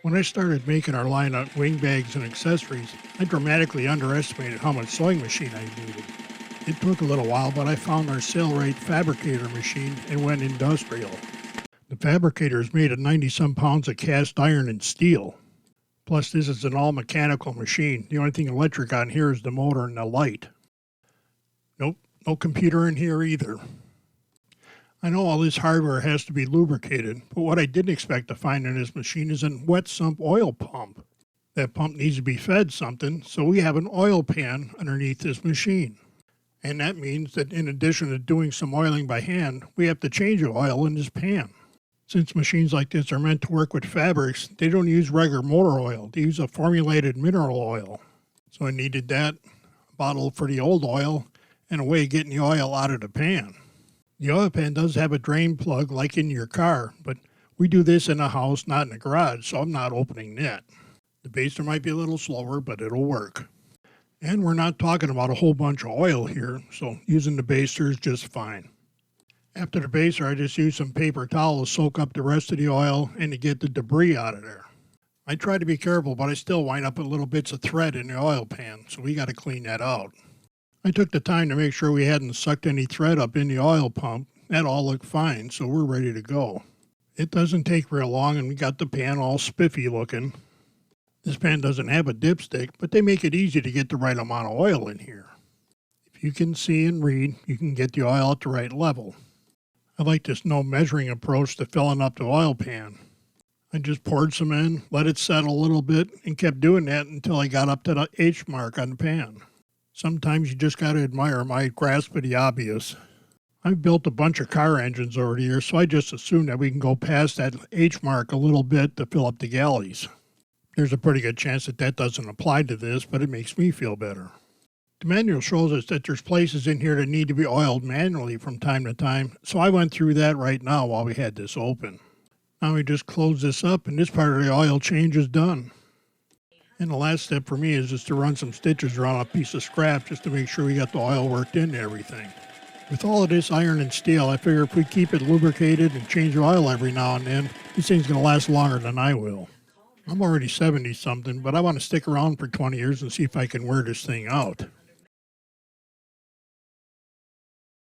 When I started making our line of wing bags and accessories, I dramatically underestimated how much sewing machine I needed. It took a little while, but I found our Sailrite Fabricator machine and went industrial. The Fabricator is made of 90-some pounds of cast iron and steel. Plus, this is an all-mechanical machine. The only thing electric on here is the motor and the light. Nope, no computer in here either. I know all this hardware has to be lubricated, but what I didn't expect to find in this machine is a wet sump oil pump. That pump needs to be fed something, so we have an oil pan underneath this machine. And that means that in addition to doing some oiling by hand, we have to change the oil in this pan. Since machines like this are meant to work with fabrics, they don't use regular motor oil. They use a formulated mineral oil. So I needed that, a bottle for the old oil, and a way of getting the oil out of the pan. The oil pan does have a drain plug like in your car, but we do this in a house, not in a garage, so I'm not opening that. The baster might be a little slower, but it'll work. And we're not talking about a whole bunch of oil here, so using the baster is just fine. After the baster, I just use some paper towel to soak up the rest of the oil and to get the debris out of there. I try to be careful, but I still wind up with little bits of thread in the oil pan, so we got to clean that out. I took the time to make sure we hadn't sucked any thread up in the oil pump. That all looked fine, so we're ready to go. It doesn't take real long, and we got the pan all spiffy looking. This pan doesn't have a dipstick, but they make it easy to get the right amount of oil in here. If you can see and read, you can get the oil at the right level. I like this no measuring approach to filling up the oil pan. I just poured some in, let it settle a little bit, and kept doing that until I got up to the H mark on the pan. Sometimes you just got to admire my grasp of the obvious. I've built a bunch of car engines over the years, so I just assume that we can go past that H mark a little bit to fill up the galleys. There's a pretty good chance that that doesn't apply to this, but it makes me feel better. The manual shows us that there's places in here that need to be oiled manually from time to time, so I went through that right now while we had this open. Now we just close this up and this part of the oil change is done. And the last step for me is just to run some stitches around a piece of scrap just to make sure we got the oil worked into everything. With all of this iron and steel, I figure if we keep it lubricated and change the oil every now and then, this thing's going to last longer than I will. I'm already 70-something, but I want to stick around for 20 years and see if I can wear this thing out.